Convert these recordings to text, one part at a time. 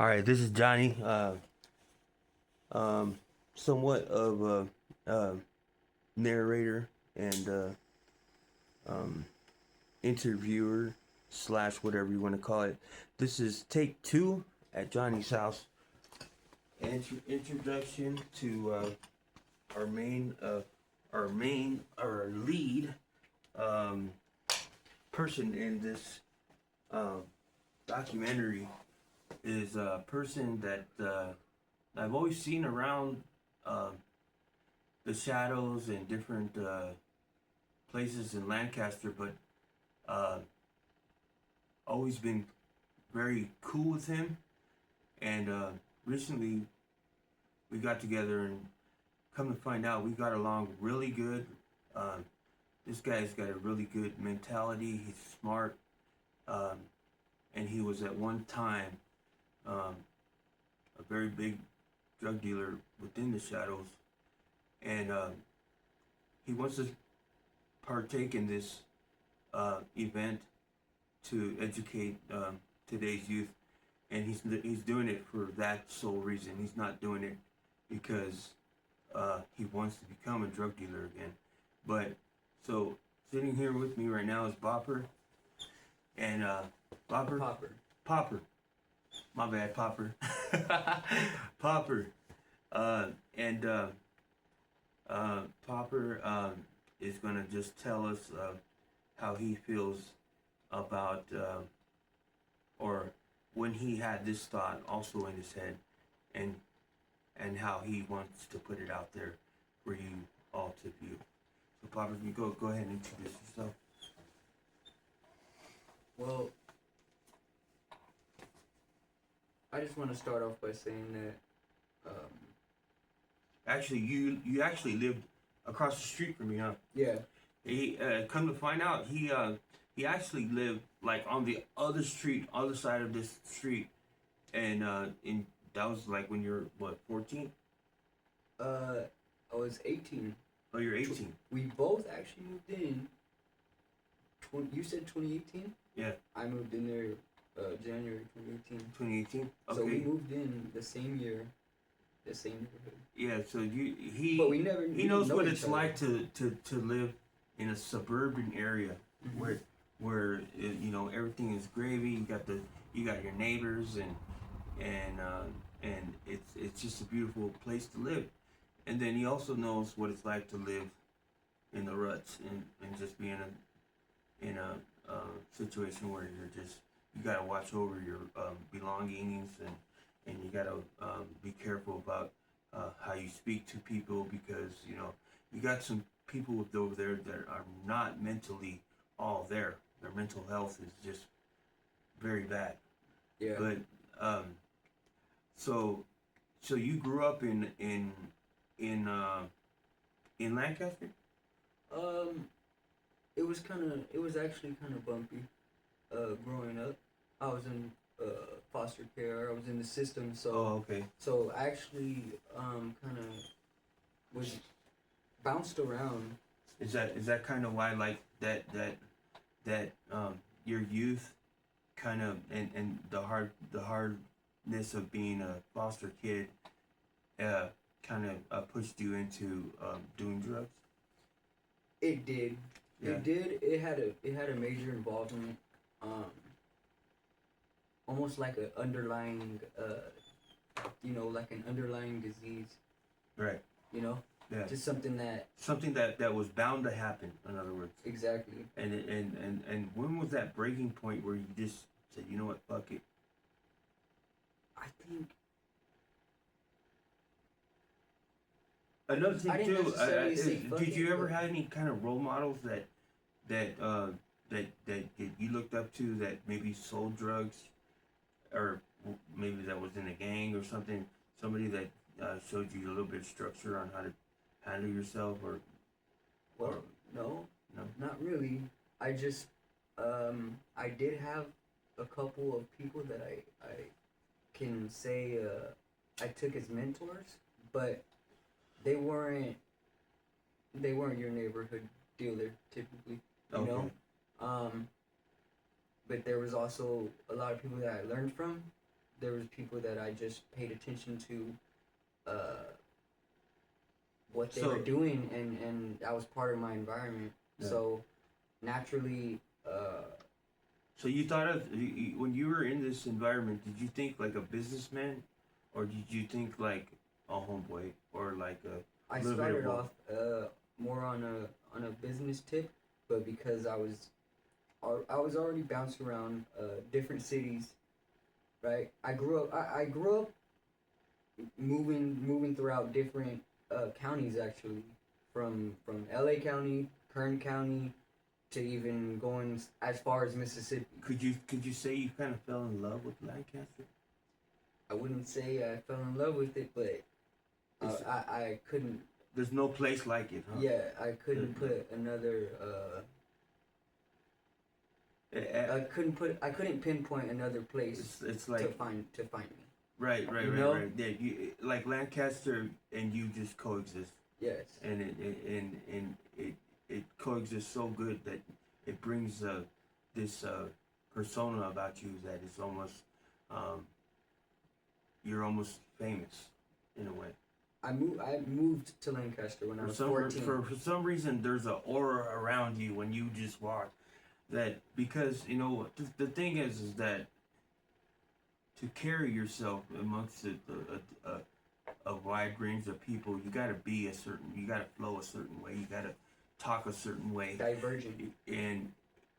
All right, this is Johnny. Somewhat of a narrator and interviewer slash whatever you want to call it. This is take two at Johnny's house. Introduction to our main, our lead um, person in this documentary is a person that I've always seen around the shadows and different places in Lancaster, but always been very cool with him. And recently we got together and come to find out we got along really good. This guy's got a really good mentality. He's smart. And he was at one time a very big drug dealer within the shadows, and he wants to partake in this event to educate today's youth, and he's doing it for that sole reason. He's not doing it because he wants to become a drug dealer again. But so sitting here with me right now is Bopper, and Popper. My bad, Popper. Popper. And Popper is going to just tell us how he feels about, or when he had this thought also in his head, and how he wants to put it out there for you all to view. So Popper, you go ahead and introduce yourself. Well, I just want to start off by saying that, Actually, you actually lived across the street from me, huh? yeah, He come to find out, he actually lived like on the other street, other side of this street, and in that was like when you're what 14? I was 18. Oh, you're 18. We both actually moved in. You said 2018? Yeah. I moved in there January 2018. 2018. Okay. So we moved in the same year, the same neighborhood. Yeah. So But we never. he knows what it's like to live in a suburban area Mm-hmm. where you know everything is gravy. You got your neighbors and it's just a beautiful place to live. And then he also knows what it's like to live in the ruts and just be in a situation where you gotta watch over your belongings and you gotta be careful about how you speak to people, because you know you got some people over there that are not mentally all there. Their mental health is just very bad. Yeah. But so you grew up in Lancaster? It was actually kind of bumpy. Growing up, I was in foster care. I was in the system, so. Oh, okay. So I actually kind of was bounced around. Is that kind of why, like, that your youth kind of and the hardness of being a foster kid kind of pushed you into doing drugs? It did. Yeah. It did. It had a major involvement. Almost like an underlying, like an underlying disease. Right. You know. Yeah. Just something that was bound to happen. In other words. Exactly. And when was that breaking point where you just said, you know what, fuck it? I think. Another thing too, did you ever but have any kind of role models that you looked up to that maybe sold drugs, or maybe that was in a gang or something? Somebody that showed you a little bit of structure on how to handle yourself, or no, no, not really. I just I did have a couple of people that I can say I took as mentors, but they weren't your neighborhood dealer typically, you know. But there was also a lot of people that I learned from there was people that I just paid attention to, what they were So doing, and that was part of my environment. yeah. So naturally, So you thought of when you were in this environment, did you think like a businessman, or did you think like a homeboy, or like a I little bit of started both? off more on a business tip, but because I was already bounced around different cities, right? I grew up moving throughout different counties actually, from L.A. County, Kern County, to even going as far as Mississippi. Could you say you kind of fell in love with Lancaster? I wouldn't say I fell in love with it, but It's, I couldn't. there's no place like it, huh? Yeah, I couldn't The- put another. I I couldn't pinpoint another place it's like to find me. right, You know? right. Yeah, you like Lancaster and you just coexist, Yes. and it coexists so good that it brings this persona about you that is almost um, you're almost famous in a way. I moved to Lancaster when I was 14. For some reason, there's an aura around you when you just walk. That because you know the thing is that to carry yourself amongst a wide range of people, you gotta be you gotta flow a certain way, you gotta talk a certain way, Divergent. and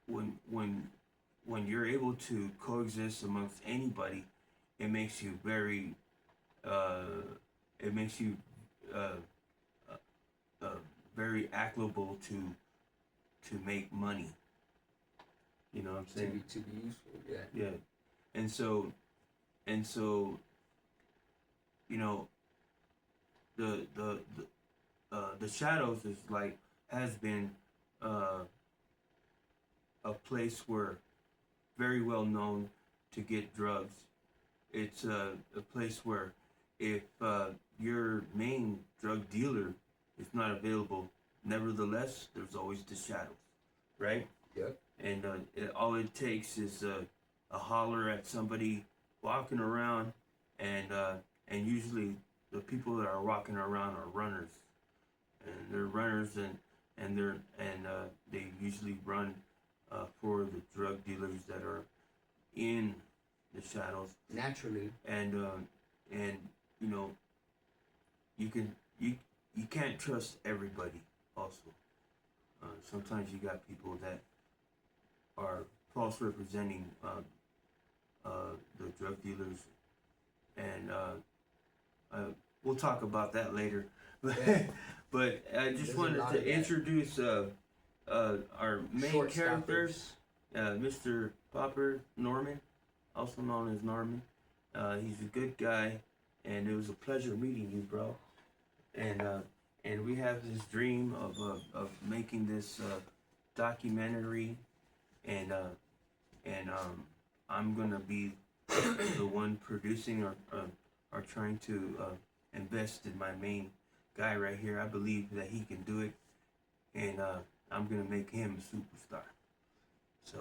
when you're able to coexist amongst anybody, it makes you very, uh, it makes you uh, uh, very applicable to make money. You know what I'm saying? To be useful, yeah. Yeah, and so you know the shadows is like has been uh, a place where very well known to get drugs. It's a place where if your main drug dealer is not available, nevertheless there's always the shadows, right? Yep. And all it takes is a holler at somebody walking around, and usually the people that are walking around are runners, and they're runners, and they usually run for the drug dealers that are in the shadows, Naturally. and you know you can you can't trust everybody. Also, sometimes you got people that are false representing the drug dealers, and we'll talk about that later. But Yeah. but I just There's a wanted lot to of that. introduce our main Short characters, stoppers. Mr. Popper Norman, also known as Norman. He's a good guy, and it was a pleasure meeting you, bro. And we have this dream of making this documentary, and I'm gonna be the one producing or trying to invest in my main guy right here. I believe that he can do it, and I'm gonna make him a superstar. So,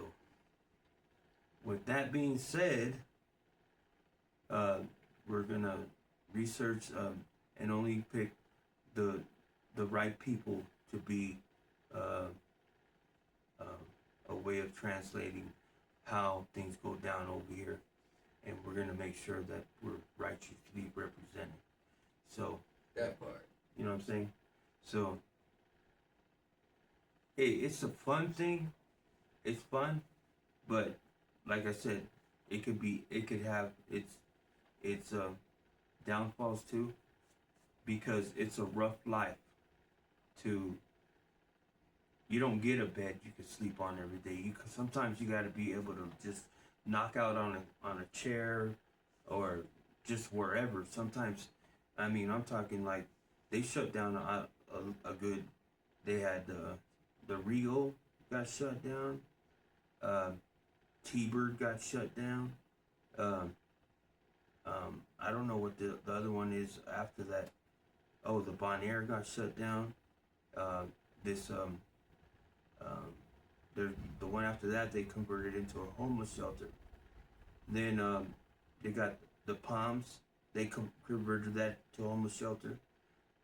with that being said, we're gonna research and only pick the right people to be uh, a way of translating how things go down over here, and we're gonna make sure that we're righteously represented. So, That part. you know what I'm saying? So, hey, it's a fun thing. It's fun, but like I said, it could have its downfalls too, because it's a rough life. To You don't get a bed you can sleep on every day. Sometimes you got to be able to just knock out on a chair, or just wherever. Sometimes, I mean, I'm talking like they shut down a good. They had the Regal got shut down. Uh, T-Bird got shut down. Um, I don't know what the other one is after that. Oh, the Bonaire got shut down. This um, the one after that they converted into a homeless shelter. Then they got the Palms, they converted that to a homeless shelter,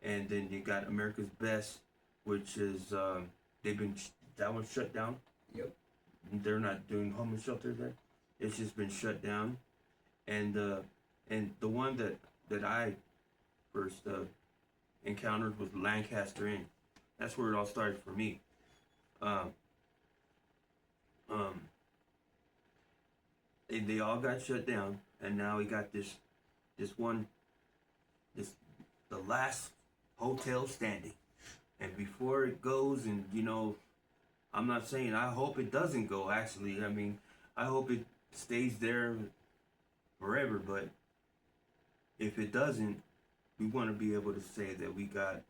and then you got America's Best, which is they've been that one's shut down. Yep. They're not doing homeless shelter there. It's just been shut down, and the one that I first encountered was Lancaster Inn. That's where it all started for me. Um, um, they all got shut down, and now we got this one, the last hotel standing. And before it goes, and I'm not saying I hope it doesn't go. Actually, I mean, I hope it stays there forever. But if it doesn't, we want to be able to say that we got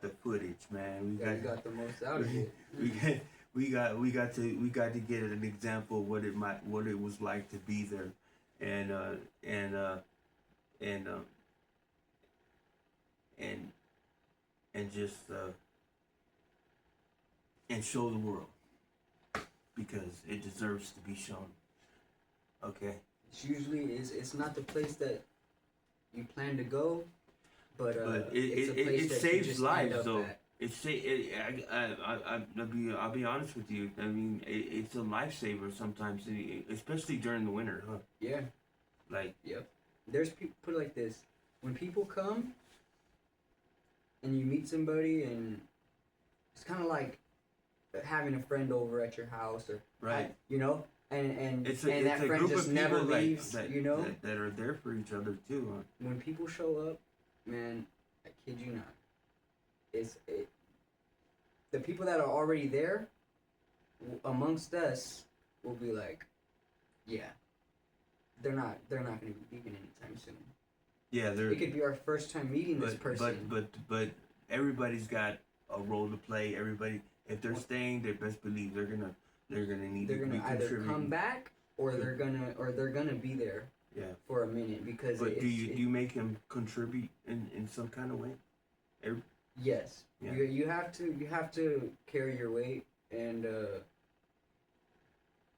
the footage, man. You guys got the most out of it. We got to get an example of what it was like to be there, and just and show the world, because it deserves to be shown. Okay. It's not the place that you plan to go, but it's a place it that you saves just lives end up though. at. I'll be honest with you. I mean, it's a lifesaver sometimes, especially during the winter, huh? Yeah. Like, Yep. There's people, put it like this: when people come and you meet somebody, and it's kind of like having a friend over at your house, or right. and It's that a friend group just of never people leaves, that are there for each other too, huh? When people show up, man, I kid you not, the people that are already there amongst us will be like, yeah, they're not going to be leaving anytime soon. Yeah, it could be our first time meeting this person. But everybody's got a role to play. Everybody, if they're staying, they best believe they're gonna need to be either contributing. come back, or they're gonna be there. Yeah. For a minute, because. But do you make them contribute in some kind of way? Yes. Yeah. You have to carry your weight, and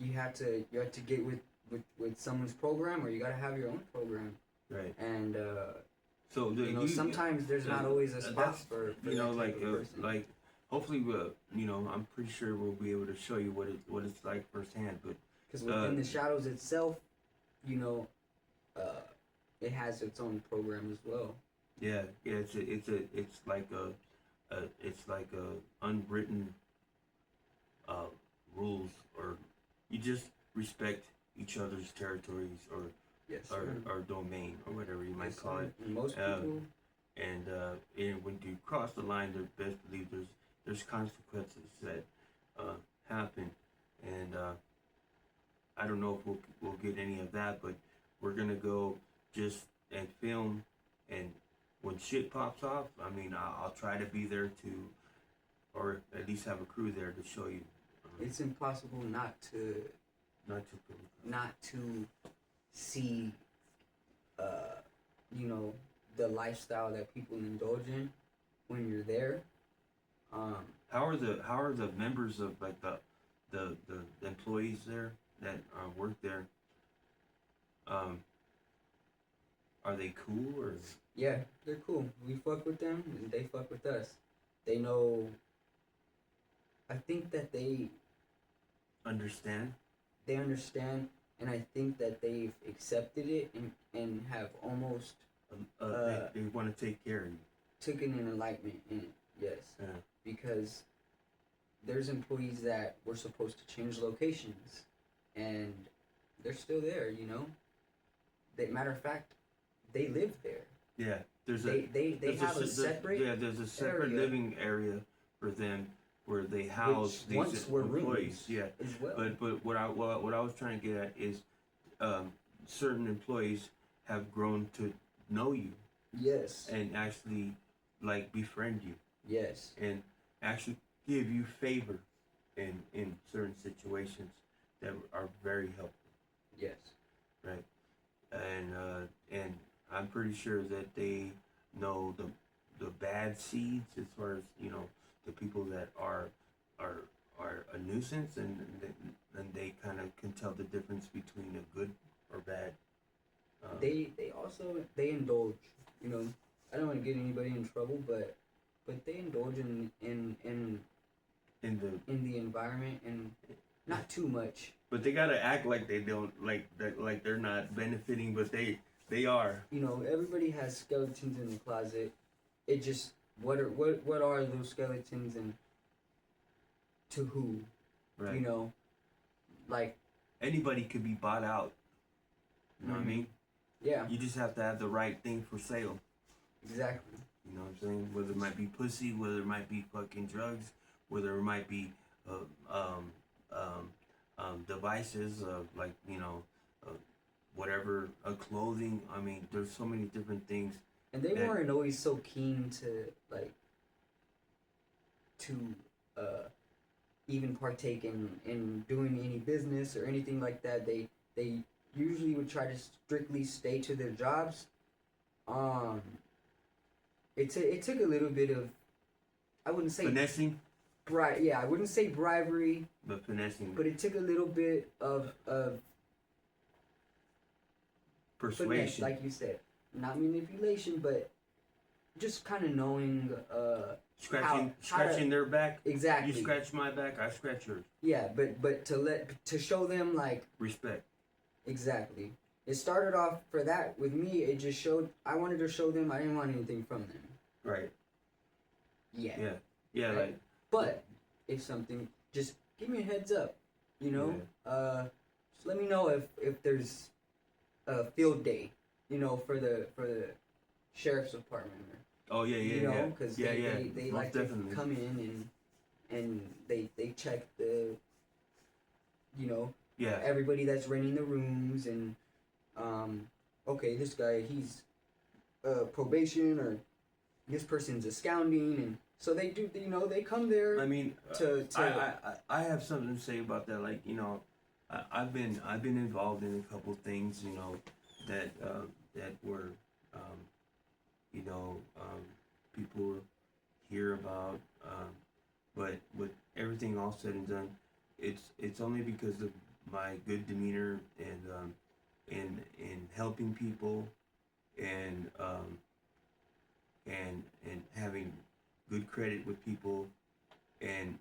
you have to get with someone's program, or you gotta have your own program. Right. And so sometimes there's not always a spot for like hopefully I'm pretty sure we'll be able to show you what it's like firsthand. But because within the shadows itself, it has its own program as well. Yeah. It's like a unwritten rules, or you just respect each other's territories, or yes, or domain, or whatever you might call it. And most people. And when you cross the line, there best believe there's consequences that happen, and I don't know if we'll get any of that, but we're gonna go just and film, and when shit pops off, I mean, I'll try to be there to, or at least have a crew there to show you. It's impossible not to see, the lifestyle that people indulge in when you're there. How are the members of like the employees there that work there? Are they cool, or? Yeah, they're cool. We fuck with them, and they fuck with us. They know. I think that they understand. They understand, and I think that they've accepted it and have almost. They want to take care of you. Taken an enlightenment in it, yes. Yeah. Because there's employees that were supposed to change locations, and they're still there. Matter of fact, they live there. Yeah, there's they have a separate. There's a separate living area for them where they house these employees. Yeah, as well. But what I was trying to get at is, certain employees have grown to know you. Yes. And actually, like, befriend you. Yes. And actually give you favor in certain situations that are very helpful. Yes. Right. And I'm pretty sure that they know the bad seeds, as far as the people that are a nuisance, and they kind of can tell the difference between a good or bad they also they indulge. You know, I don't want to get anybody in trouble, but they indulge in the environment and not too much. But they gotta act like they don't, like that, like they're not benefiting, but they are. You know, everybody has skeletons in the closet. It just what are those skeletons and to who? Right. You know, like Anybody could be bought out. You know what I mean? Yeah. You just have to have the right thing for sale. Exactly. You know what I'm saying? Whether it might be pussy, whether it might be fucking drugs, whether it might be devices, like, you know, whatever, clothing. I mean, there's so many different things. And they weren't always so keen to even partake in doing any business or anything like that. They usually would try to strictly stay to their jobs. It took a little bit of, I wouldn't say finessing. Yeah, I wouldn't say bribery, but finessing. But it took a little bit of persuasion, finesse, like you said, not manipulation, but just kind of knowing scratching their back. Exactly. You scratch my back, I scratch yours. Yeah, but to show them like respect. Exactly. It started off for that with me. It just showed I wanted to show them I didn't want anything from them. Right. Yeah. Yeah. Right? Like. But if something, just give me a heads up. You know. Yeah. Just let me know if there's a field day. You know, for the sheriff's department. You know, because they like definitely. To come in and they check the. You know. Yeah. Everybody that's renting the rooms and okay, this guy he's probation or this person's absconding, and so they do. You know, they come there. I mean, I have something to say about that. Like, you know, I've been involved in a couple things. You know, that were you know, people hear about, but with everything all said and done, it's only because of my good demeanor and in helping people and having good credit with people and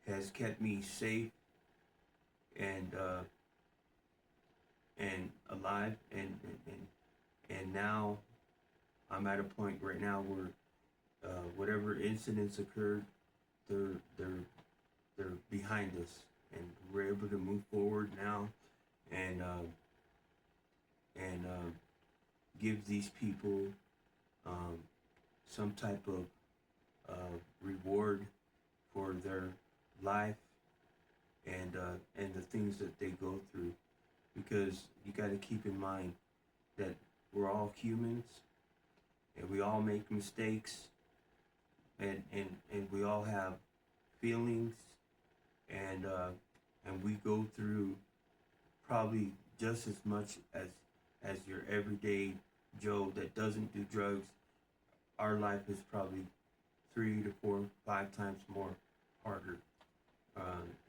has kept me safe and alive and now I'm at a point right now where whatever incidents occurred, they're behind us, and we're able to move forward now, and give these people some type of reward for their life and the things that they go through, because you got to keep in mind that we're all humans and we all make mistakes and we all have feelings and we go through probably just as much as your everyday Joe that doesn't do drugs. Our life is probably 3 to 4, 5 times more harder,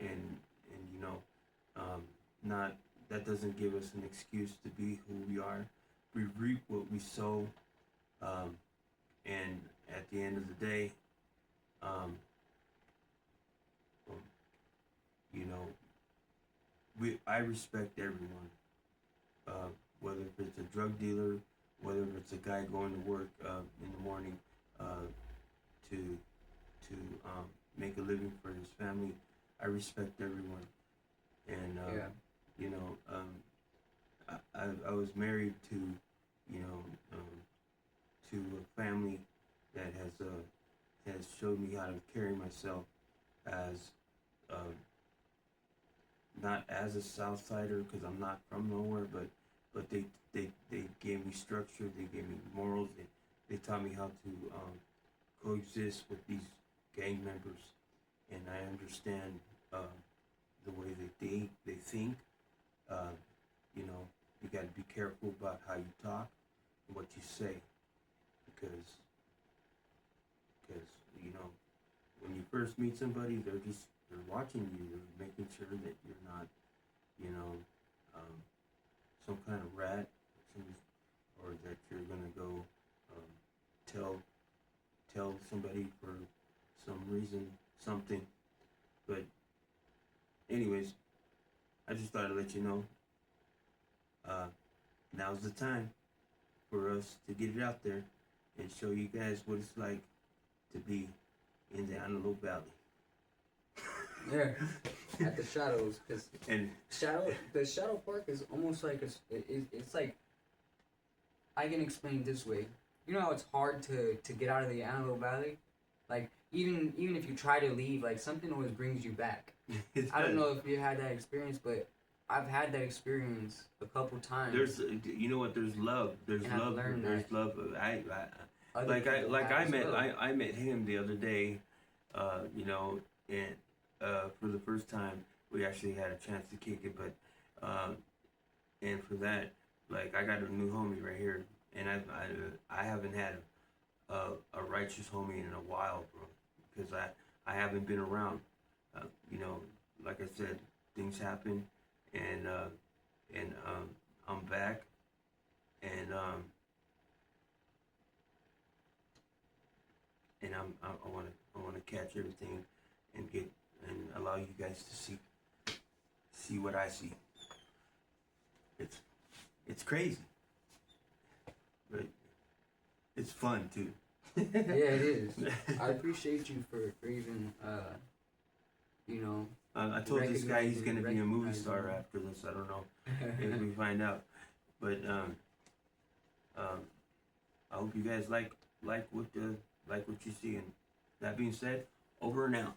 and you know, not that doesn't give us an excuse to be who we are. We reap what we sow, and at the end of the day, you know, I respect everyone, whether if it's a drug dealer, whether if it's a guy going to work in the morning to make a living for his family. I respect everyone, and you know, I was married to, you know, to a family that has showed me how to carry myself as not as a South Sider, because I'm not from nowhere, but they gave me structure, they gave me morals, they taught me how to coexist with these gang members, and I understand the way that they think. You know, you got to be careful about how you talk and what you say, because you know, when you first meet somebody, they're watching you, they're making sure that you're not, you know, some kind of rat, some somebody for some reason, something. But anyways, I just thought I'd let you know. Now's the time for us to get it out there and show you guys what it's like to be in the Antelope Valley. Yeah, at the Shadows, because And the Shadow Park is almost like it's like, I can explain it this way. You know how it's hard to get out of the Antelope Valley, like even if you try to leave, like something always brings you back. I don't know if you had that experience, but I've had that experience a couple times. There's, you know what? There's love. There's And I've love. learned There's that. love. Other people have I as met well. I met him the other day, you know, and for the first time we actually had a chance to kick it, but and for that, like I got a new homie right here, and I haven't had a righteous homie in a while, bro, because I haven't been around, you know, like I said, things happen, and I'm back, and I want to catch everything and get and allow you guys to see what I see. It's crazy, but it's fun too. Yeah, it is. I appreciate you for even you know. I told this guy he's gonna be a movie Recognizing star me. after this. I don't know if we find out, but I hope you guys like what you see. And that being said, over and out.